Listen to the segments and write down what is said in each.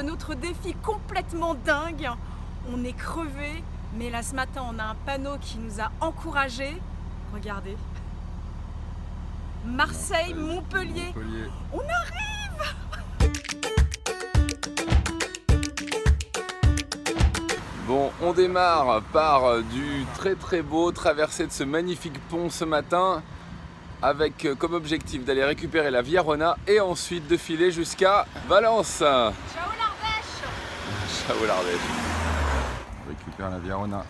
de notre défi complètement dingue. On est crevés, mais là ce matin on a un panneau qui nous a encouragés. Regardez. Marseille, Montpellier. On arrive! Bon, on démarre par du très beau traversée de ce magnifique pont ce matin avec comme objectif d'aller récupérer la Via Rona et ensuite de filer jusqu'à Valence. Ciao l'Ardèche! Ciao l'Ardèche. On récupère la Via Rona.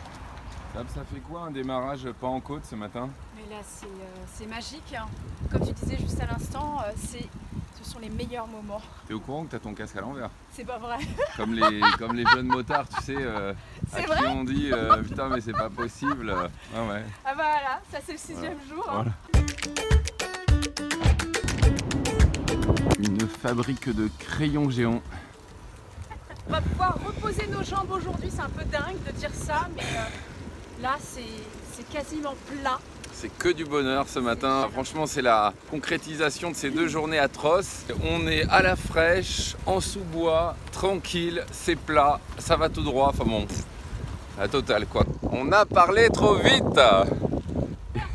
Ça fait quoi un démarrage pas en côte ce matin? Mais là c'est magique. Comme tu disais juste à l'instant, ce sont les meilleurs moments. T'es au courant que t'as ton casque à l'envers? C'est pas vrai. Comme les jeunes motards, tu sais, à qui on dit putain mais c'est pas possible. Ah ouais. Ah bah voilà, ça c'est le 6e jour. Voilà. Une fabrique de crayons géants. On va pouvoir reposer nos jambes aujourd'hui, c'est un peu dingue de dire ça, mais là c'est quasiment plat. C'est que du bonheur ce matin. Franchement, c'est la concrétisation de ces 2 journées atroces. On est à la fraîche, en sous-bois, tranquille, c'est plat, ça va tout droit. Enfin bon, la totale quoi. On a parlé trop vite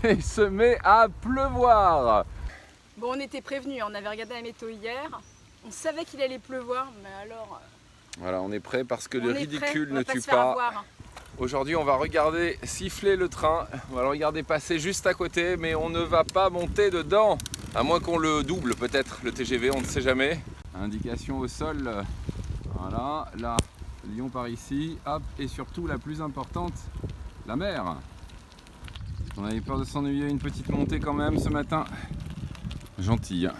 et il se met à pleuvoir. Bon, on était prévenus, on avait regardé la météo hier. On savait qu'il allait pleuvoir, mais alors... Voilà, on est prêt parce que le ridicule ne tue se faire pas. avoir. Aujourd'hui, on va regarder siffler le train, on va le regarder passer juste à côté, mais on ne va pas monter dedans, à moins qu'on le double peut-être, le TGV, on ne sait jamais. Indication au sol, voilà, là, Lyon par ici, hop, et surtout la plus importante, la mer. On avait peur de s'ennuyer, une petite montée quand même ce matin, gentille.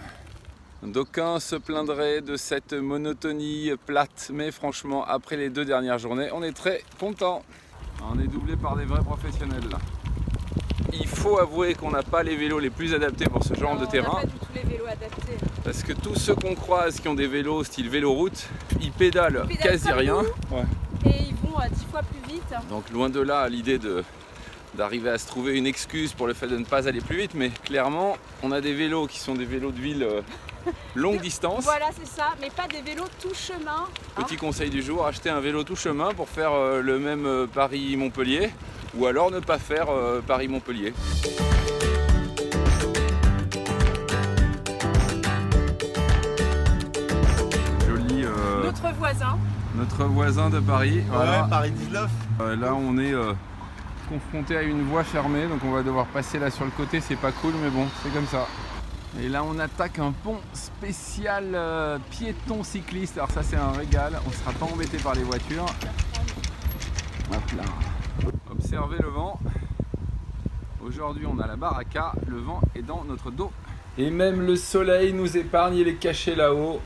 D'aucuns se plaindraient de cette monotonie plate, mais franchement, après les 2 dernières journées, on est très content. On est doublé par des vrais professionnels là. Il faut avouer qu'on n'a pas les vélos les plus adaptés pour ce genre de terrain. On n'a pas du tout les vélos adaptés. Parce que tous ceux qu'on croise qui ont des vélos style véloroute, ils pédalent quasi rien. Ouais. Et ils vont 10 fois plus vite. Donc loin de là l'idée d'arriver à se trouver une excuse pour le fait de ne pas aller plus vite, mais clairement on a des vélos qui sont des vélos de ville longue distance. Voilà, c'est ça, mais pas des vélos tout chemin. Petit conseil du jour, acheter un vélo tout chemin pour faire le même Paris-Montpellier ou alors ne pas faire Paris-Montpellier. Joli notre voisin de Paris. Voilà. Ouais, Paris 19. Là on est confronté à une voie fermée, donc on va devoir passer là sur le côté, c'est pas cool mais bon, c'est comme ça. Et là on attaque un pont spécial piéton cycliste, alors ça c'est un régal, on ne sera pas embêté par les voitures. Hop là. Observez le vent. Aujourd'hui on a la baraka, le vent est dans notre dos. Et même le soleil nous épargne, il est caché là-haut.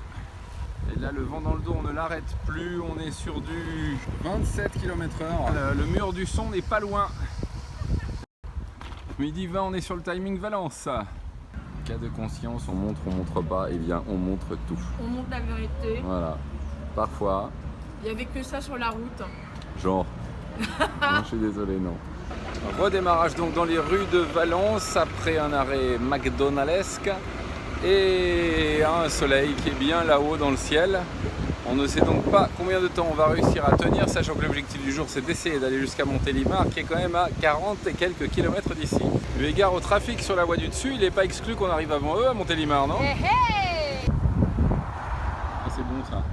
Et là le vent dans le dos on ne l'arrête plus, on est sur du 27 km/h. Le mur du son n'est pas loin. Midi 20 on est sur le timing Valence. Cas de conscience, on montre pas, et bien on montre tout. On montre la vérité. Voilà. Parfois. Il n'y avait que ça sur la route. Genre. Non, je suis désolé, non. Redémarrage donc dans les rues de Valence après un arrêt McDonaldesque et un soleil qui est bien là-haut dans le ciel. On ne sait donc pas combien de temps on va réussir à tenir, sachant que l'objectif du jour c'est d'essayer d'aller jusqu'à Montélimar qui est quand même à 40 et quelques kilomètres d'ici. Eu égard au trafic sur la voie du dessus, il n'est pas exclu qu'on arrive avant eux à Montélimar, non? Hey, hey, ah, c'est bon ça.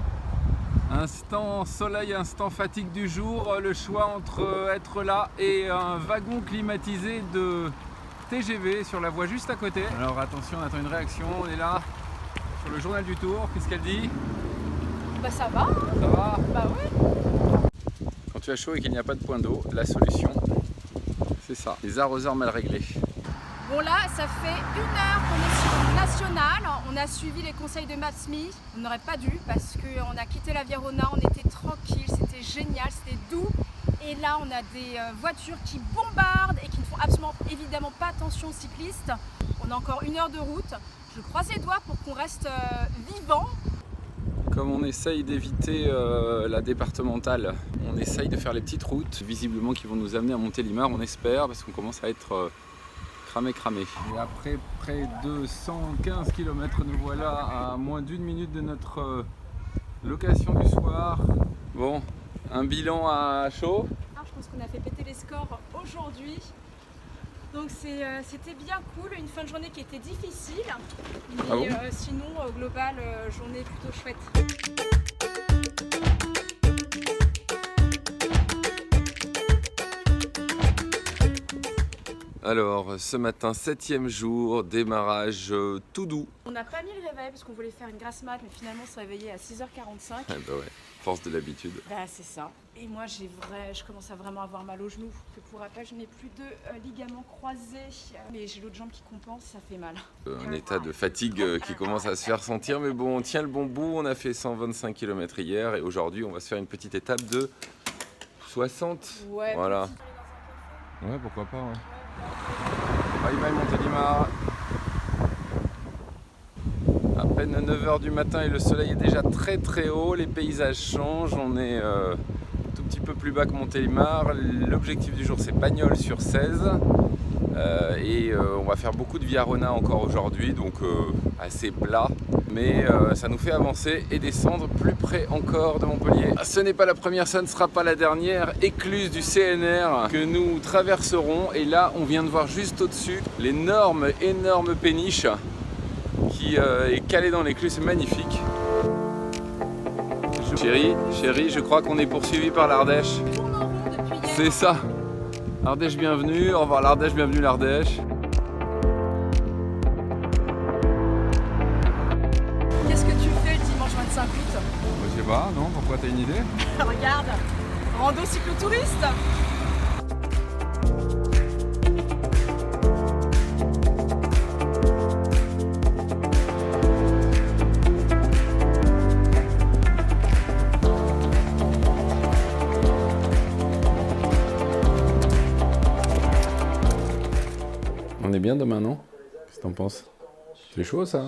Instant soleil, instant fatigue du jour, le choix entre être là et un wagon climatisé de TGV sur la voie juste à côté. Alors attention, on attend une réaction, on est là sur le journal du Tour, qu'est-ce qu'elle dit? bah ça va. Ça va? Bah ouais. Quand tu as chaud et qu'il n'y a pas de point d'eau, la solution, c'est ça, les arroseurs mal réglés. Bon là, ça fait 1 heure qu'on est sur le national. On a suivi les conseils de Matt Smith. On n'aurait pas dû parce qu'on a quitté la Via Rona, on était tranquille, c'était génial, c'était doux. Et là, on a des voitures qui bombardent et qui ne font absolument évidemment pas attention aux cyclistes. On a encore 1 heure de route. Je croise les doigts pour qu'on reste vivant. Comme on essaye d'éviter la départementale, on essaye de faire les petites routes, visiblement qui vont nous amener à Montélimar, on espère, parce qu'on commence à être cramé. Et après près de 115 km, nous voilà à moins d'1 minute de Location du soir. Bon, un bilan à chaud. Je pense qu'on a fait péter les scores aujourd'hui. Donc c'était bien cool, une fin de journée qui était difficile. Mais Ah bon sinon, global, journée plutôt chouette. Alors, ce matin, 7e jour, démarrage tout doux. On n'a pas mis le réveil parce qu'on voulait faire une grasse mat, mais finalement on s'est réveillé à 6h45. Ah bah ouais, force de l'habitude. Bah c'est ça. Et moi je commence à vraiment avoir mal aux genoux. Que pour rappel, je n'ai plus de ligaments croisés, mais j'ai l'autre jambe qui compense, ça fait mal. Un état de fatigue qui commence à se faire sentir, mais bon, on tient le bon bout. On a fait 125 km hier et aujourd'hui, on va se faire une petite étape de 60. Ouais, voilà. Ouais, pourquoi pas, ouais. Bye bye Montélimar. À peine 9h du matin et le soleil est déjà très très haut, les paysages changent, on est tout petit peu plus bas que Montélimar. L'objectif du jour c'est Bagnols sur 16 et on va faire beaucoup de Via Rona encore aujourd'hui, donc assez plat, mais ça nous fait avancer et descendre plus près encore de Montpellier. Ce n'est pas la première, ça ne sera pas la dernière écluse du CNR que nous traverserons, et là on vient de voir juste au-dessus l'énorme péniche qui est calée dans l'écluse, c'est magnifique. Chérie, je crois qu'on est poursuivi par l'Ardèche. C'est ça. Ardèche bienvenue, au revoir l'Ardèche, bienvenue l'Ardèche. Qu'est-ce que tu fais le dimanche 25 août? Je sais pas, non, pourquoi t'as une idée? Regarde, rando cyclotouriste. On est bien demain, non? Qu'est-ce que t'en penses? C'est chaud ça?